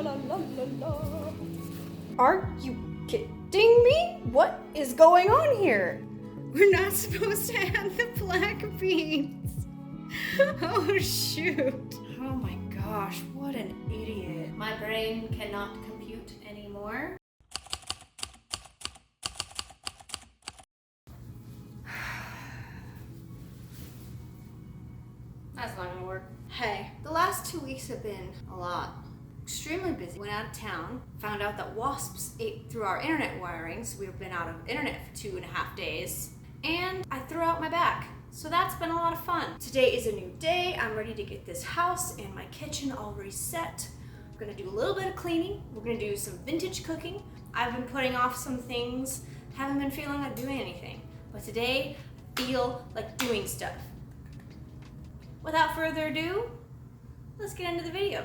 la la la la la. Are you kidding me? What is going on here? We're not supposed to add the black beans. Oh shoot. Oh my gosh, what an idiot. My brain cannot compute anymore. That's not gonna work. Hey, the last 2 weeks have been a lot. Extremely busy. Went out of town, found out that wasps ate through our internet wiring, so we've been out of internet for 2.5 days. And I threw out my back. So that's been a lot of fun. Today is a new day. I'm ready to get this house and my kitchen all reset. I'm gonna do a little bit of cleaning. We're gonna do some vintage cooking. I've been putting off some things, haven't been feeling like doing anything. But today, I feel like doing stuff. Without further ado, let's get into the video.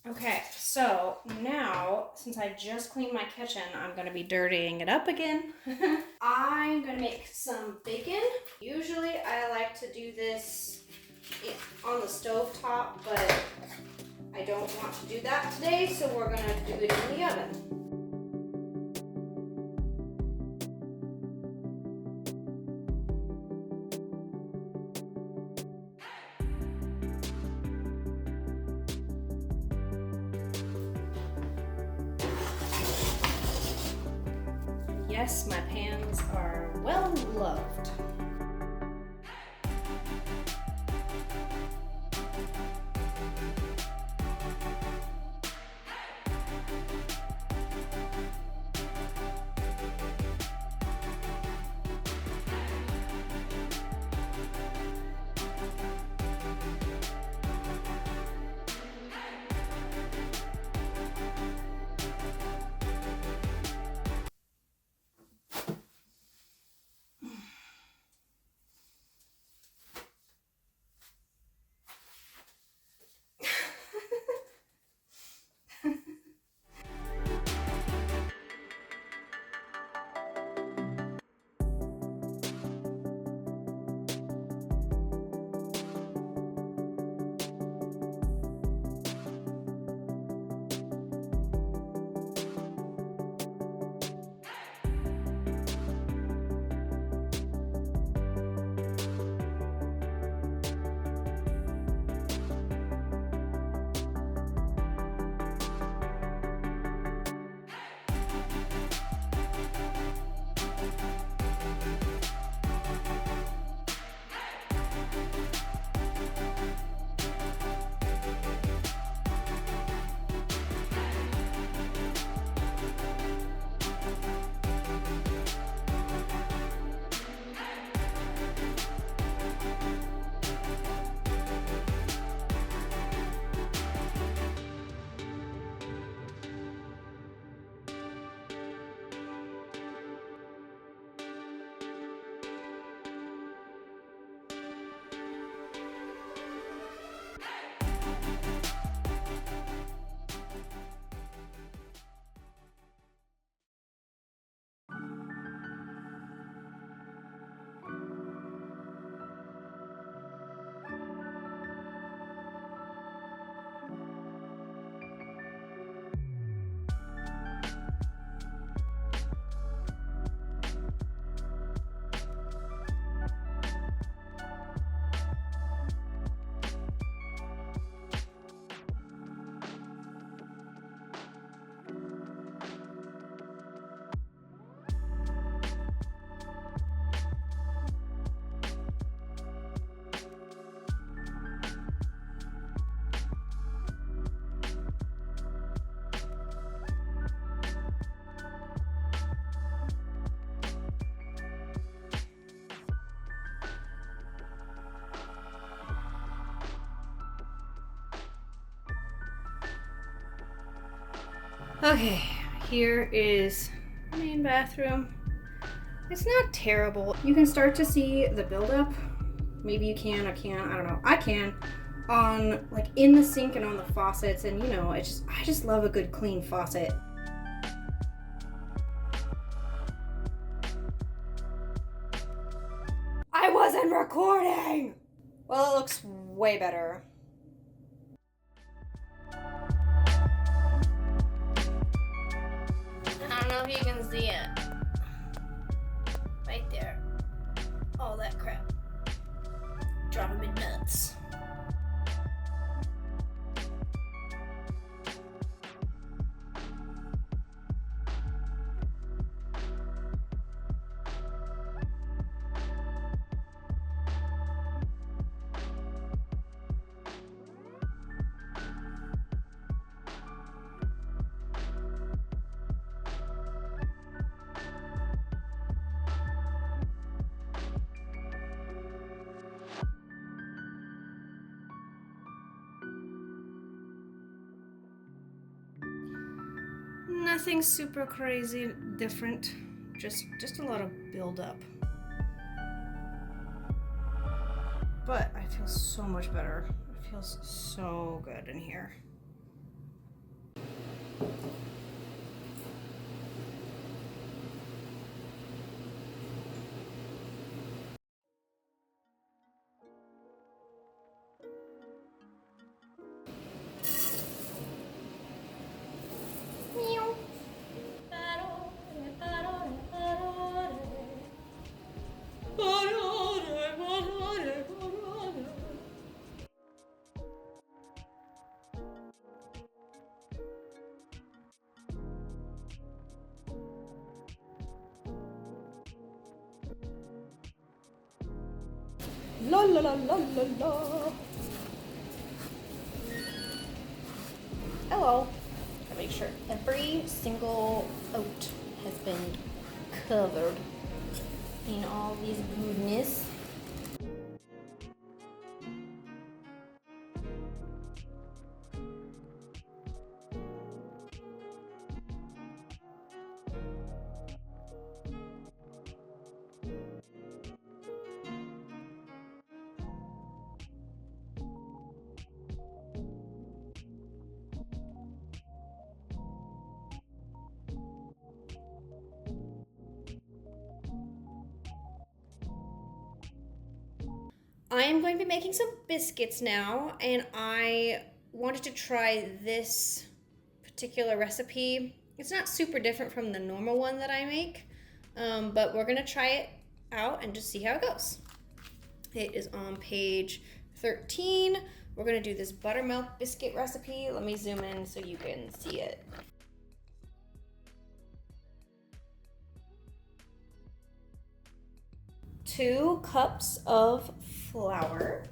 Okay, so now, since I just cleaned my kitchen, I'm gonna be dirtying it up again. I'm gonna make some bacon. Usually I like to do this on the stove top, but I don't want to do that today, so we're gonna do it in the oven. Yes, my pans are well loved. Okay, here is the main bathroom. It's not terrible. You can start to see the buildup. Maybe you can or can't, I don't know. I can. On like in the sink and on the faucets, and you know, I just love a good clean faucet. I wasn't recording! Well, it looks way better. I don't know if you can see it. Right there. All that crap. Driving me nuts. Nothing super crazy different, just a lot of buildup. But I feel so much better. It feels so good in here. La la la la la la. Hello. Gotta make sure every single oat has been covered in all these goodness. I am going to be making some biscuits now, and I wanted to try this particular recipe. It's not super different from the normal one that I make, but we're gonna try it out and just see how it goes. It is on page 13. We're gonna do this buttermilk biscuit recipe. Let me zoom in so you can see it. Two cups of flour.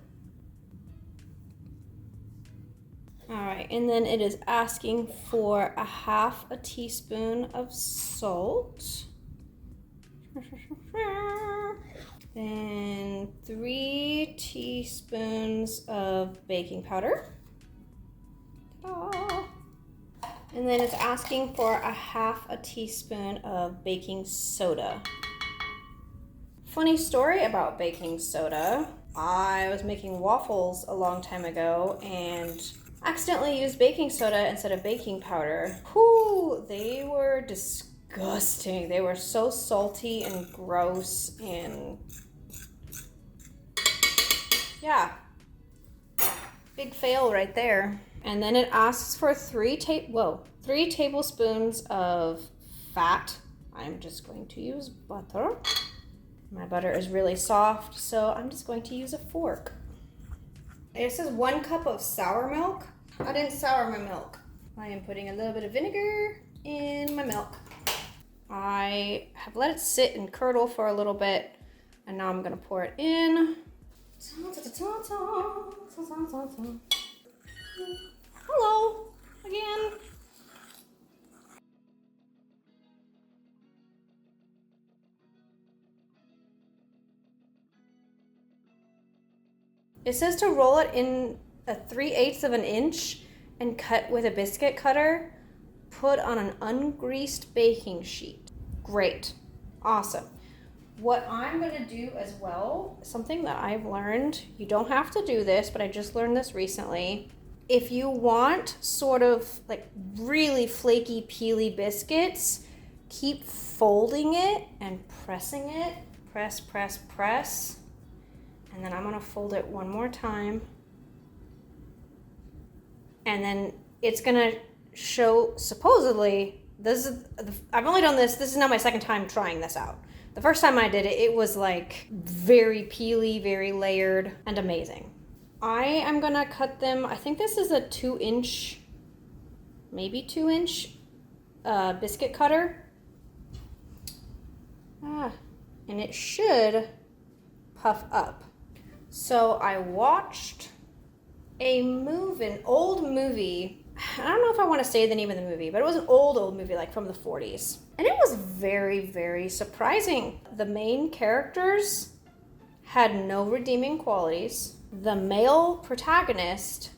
All right, and then it is asking for a half a teaspoon of salt. Then 3 teaspoons of baking powder. Ta-da. And then it's asking for a half a teaspoon of baking soda. Funny story about baking soda. I was making waffles a long time ago and accidentally used baking soda instead of baking powder. Whew, they were disgusting. They were so salty and gross, and yeah, big fail right there. And then it asks for 3 tablespoons of fat. I'm just going to use butter. My butter is really soft, so I'm just going to use a fork. It says 1 cup of sour milk. I didn't sour my milk. I am putting a little bit of vinegar in my milk. I have let it sit and curdle for a little bit, and now I'm gonna pour it in. Hello again. It says to roll it in a 3/8 of an inch and cut with a biscuit cutter. Put on an ungreased baking sheet. Great. Awesome. What I'm going to do as well, something that I've learned, you don't have to do this, but I just learned this recently. If you want sort of like really flaky, peely biscuits, keep folding it and pressing it. Press, press, press. And then I'm gonna fold it one more time. And then it's gonna show, supposedly, I've only done this is now my second time trying this out. The first time I did it, it was like very peely, very layered, and amazing. I am gonna cut them, I think this is a 2-inch, maybe 2-inch biscuit cutter. And it should puff up. So I watched an old movie. I don't know if I want to say the name of the movie, but it was an old movie, like from the 40s. And it was very, very surprising. The main characters had no redeeming qualities. The male protagonist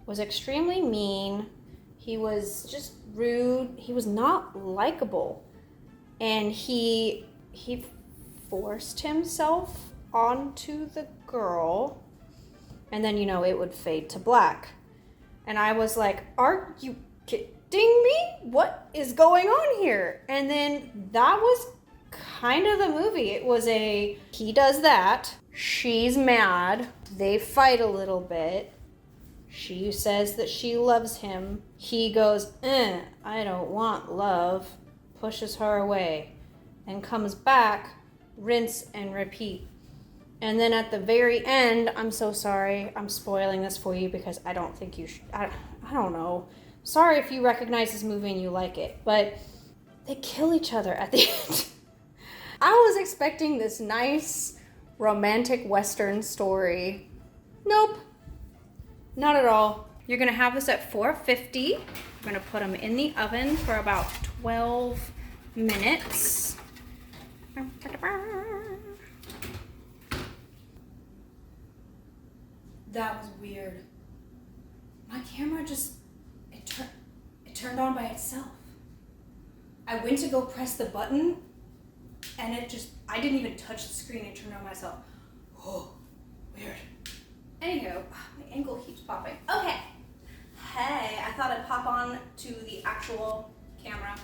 was extremely mean. He was just rude. He was not likable. And he forced himself onto the girl, and then it would fade to black, and I was like, are you kidding me? What is going on here? And then that was kind of the movie. It was he does that, she's mad, they fight a little bit, she says that she loves him, he goes, I don't want love, pushes her away, and comes back, rinse and repeat. And then at the very end, I'm so sorry, I'm spoiling this for you because I don't think you should, I don't know. Sorry if you recognize this movie and you like it, but they kill each other at the end. I was expecting this nice romantic Western story. Nope, not at all. You're gonna have this at 450. I'm gonna put them in the oven for about 12 minutes. That was weird. My camera just, it turned on by itself. I went to go press the button and I didn't even touch the screen, it turned on myself. Oh, weird. Anywho, my ankle keeps popping. Okay. Hey, I thought I'd pop on to the actual camera,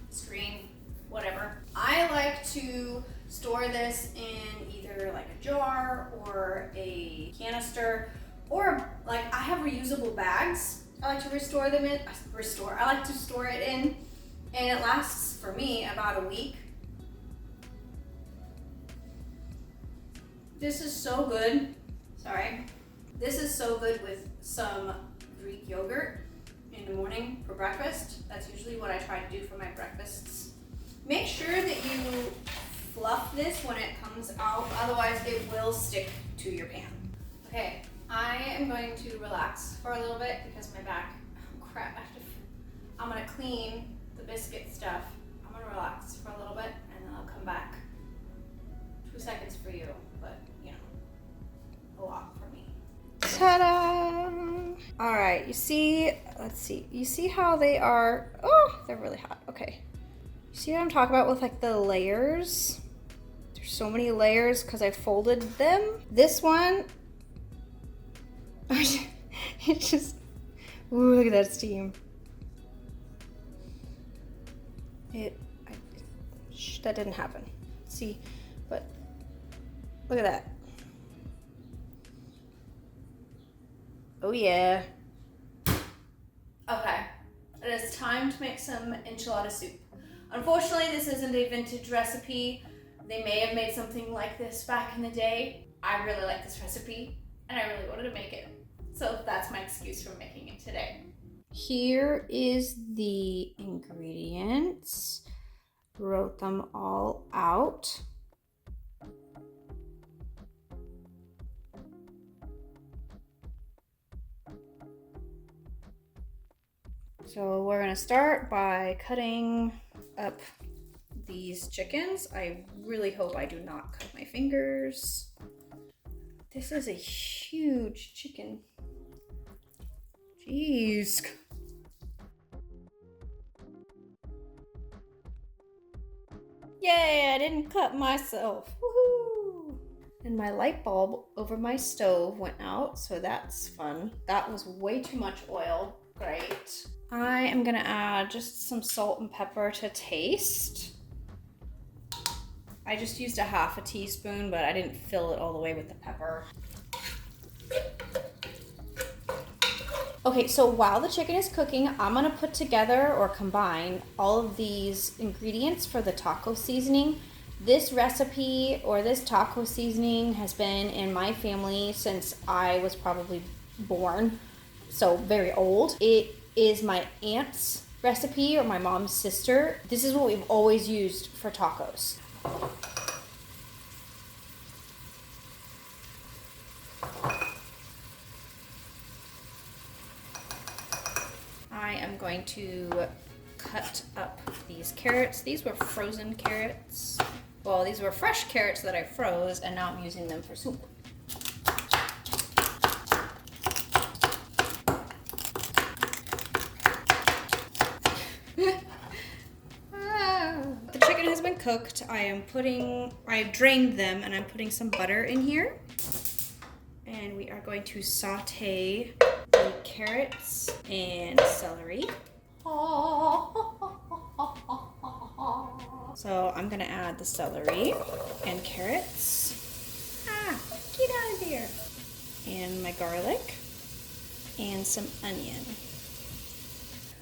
screen, whatever. I like to store this in either like a jar or a canister, or like I have reusable bags. I like to store them in, I like to store it in, and it lasts for me about a week. This is so good. Sorry. This is so good with some Greek yogurt in the morning for breakfast. That's usually what I try to do for my breakfasts. Make sure that you fluff this when it comes out, otherwise it will stick to your pan. Okay, I am going to relax for a little bit because my back, oh crap, I'm gonna clean the biscuit stuff. I'm gonna relax for a little bit and then I'll come back. 2 seconds for you, but you know, a lot for me. Ta-da! All right, you see, let's see. You see how they are, oh, they're really hot, okay. You see what I'm talking about with like the layers? There's so many layers because I folded them. This one, it just, ooh, look at that steam. That didn't happen. See, but look at that. Oh yeah. Okay, it is time to make some enchilada soup. Unfortunately, this isn't a vintage recipe. They may have made something like this back in the day. I really like this recipe and I really wanted to make it. So that's my excuse for making it today. Here is the ingredients. Wrote them all out. So we're gonna start by cutting up these chickens. I really hope I do not cut my fingers. This is a huge chicken. Jeez. Yay, I didn't cut myself. Woohoo! And my light bulb over my stove went out, so that's fun. That was way too much oil. Great. I am gonna add just some salt and pepper to taste. I just used a half a teaspoon, but I didn't fill it all the way with the pepper. Okay, so while the chicken is cooking, I'm gonna put together or combine all of these ingredients for the taco seasoning. This recipe or this taco seasoning has been in my family since I was probably born, so very old. It is my aunt's recipe or my mom's sister. This is what we've always used for tacos. I am going to cut up these carrots. These were frozen carrots. Well, these were fresh carrots that I froze, and now I'm using them for soup. The chicken has been cooked. I drained them, and I'm putting some butter in here. And we are going to saute the carrots and celery. So I'm gonna add the celery and carrots. Get out of here. And my garlic and some onion.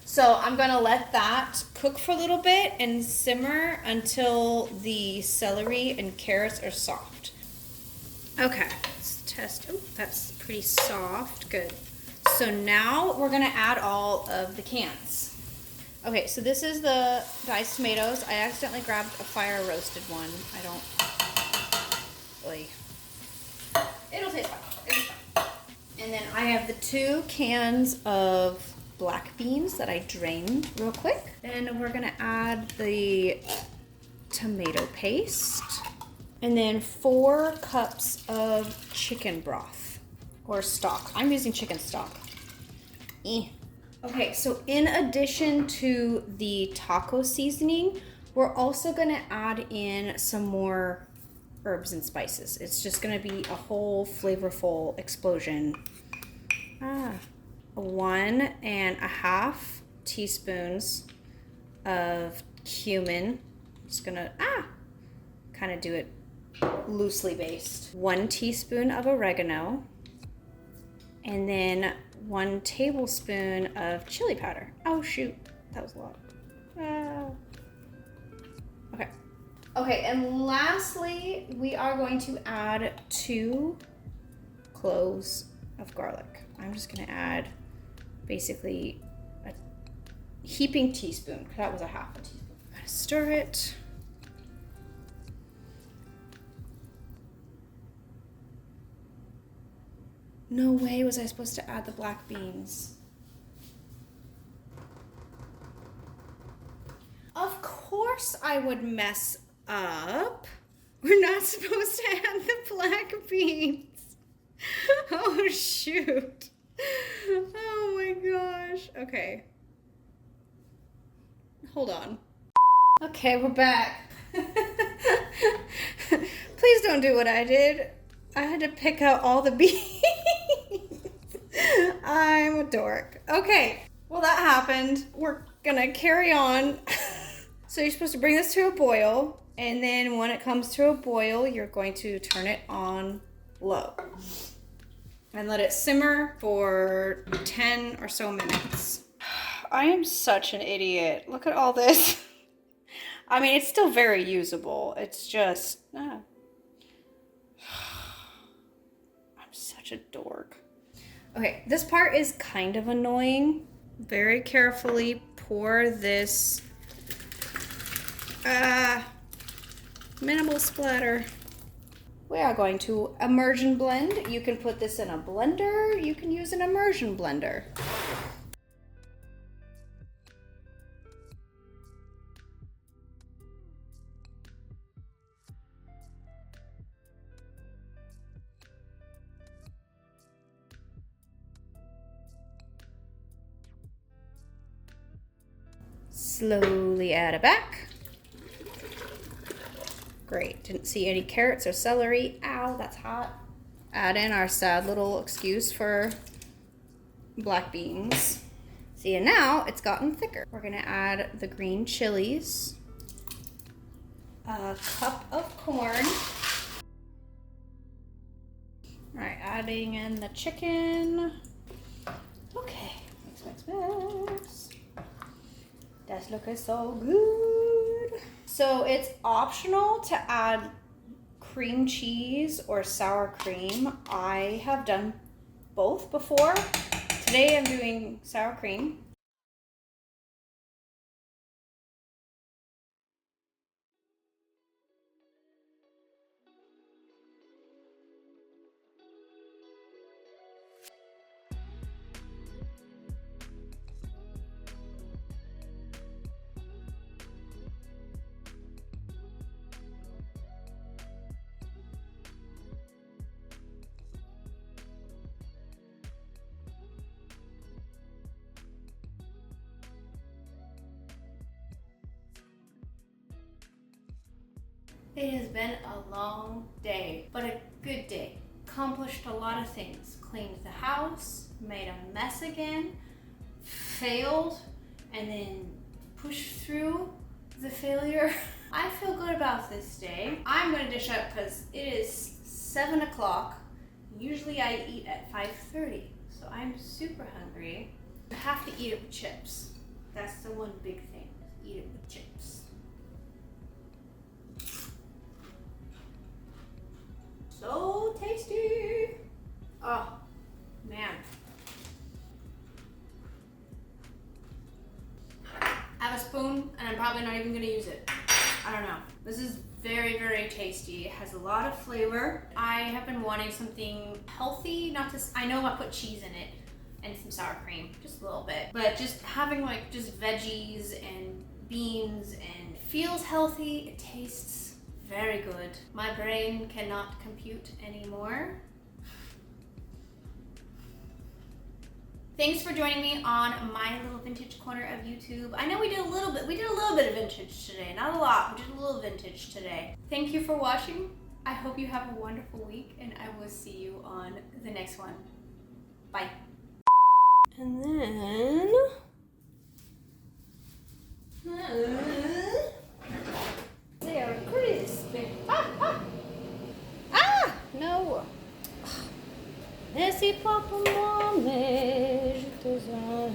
So I'm gonna let that cook for a little bit and simmer until the celery and carrots are soft. Okay, let's test. Oh, that's pretty soft, good. So now we're gonna add all of the cans. Okay, so this is the diced tomatoes. I accidentally grabbed a fire roasted one. I don't really, It'll taste fine. It'll be fine. And then I have the 2 cans of black beans that I drained real quick. Then we're gonna add the tomato paste. And then 4 cups of chicken broth or stock. I'm using chicken stock. Okay, so in addition to the taco seasoning, we're also gonna add in some more herbs and spices. It's just gonna be a whole flavorful explosion. 1.5 teaspoons of cumin. Just gonna kind of do it loosely based. 1 teaspoon of oregano, and then 1 tablespoon of chili powder. Oh shoot, that was a lot. Okay, and lastly, we are going to add 2 cloves of garlic. I'm just gonna add basically a heaping teaspoon, because that was a half a teaspoon. I'm gonna stir it. No way was I supposed to add the black beans. Of course I would mess up. We're not supposed to add the black beans. Oh shoot. Oh my gosh. Okay. Hold on. Okay, we're back. Please don't do what I did. I had to pick out all the beans. I'm a dork. Okay, well that happened. We're gonna carry on. So you're supposed to bring this to a boil, and then when it comes to a boil, you're going to turn it on low and let it simmer for 10 or so minutes. I am such an idiot. Look at all this. I mean, it's still very usable. It's just, I'm such a dork. Okay, this part is kind of annoying. Very carefully pour this minimal splatter. We are going to immersion blend. You can put this in a blender. You can use an immersion blender. Slowly add it back. Great, didn't see any carrots or celery. Ow, that's hot. Add in our sad little excuse for black beans. See, and now it's gotten thicker. We're gonna add the green chilies, a cup of corn. All right, adding in the chicken. Okay, mix, mix, mix. That's looking so good. So it's optional to add cream cheese or sour cream. I have done both before. Today I'm doing sour cream. It has been a long day, but a good day. Accomplished a lot of things. Cleaned the house, made a mess again, failed, and then pushed through the failure. I feel good about this day. I'm gonna dish up because it is 7 o'clock. Usually I eat at 5:30, so I'm super hungry. I have to eat it with chips. That's the one big thing, eat it with chips. So tasty. Oh, man. I have a spoon and I'm probably not even gonna use it. I don't know. This is very very, very tasty. It has a lot of flavor. I have been wanting something healthy, I know I put cheese in it and some sour cream, just a little bit. But just having like just veggies and beans and feels healthy. It tastes very good. My brain cannot compute anymore. Thanks for joining me on my little vintage corner of YouTube. I know we did a little bit of vintage today, not a lot, we did a little vintage today. Thank you for watching. I hope you have a wonderful week and I will see you on the next one. Bye. And then they are crispy. Ah, no. Laissez pas pour moi, mais je te sens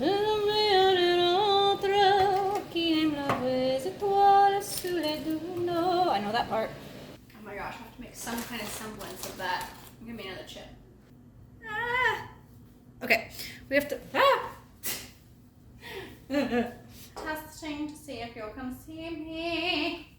autre qui aime la vraie étoile sous les dunes. I know that part. Oh my gosh, I have to make some kind of semblance of that. Give me another chip. Ah. Okay, we have to. Ah. Testing to see if you'll come see me.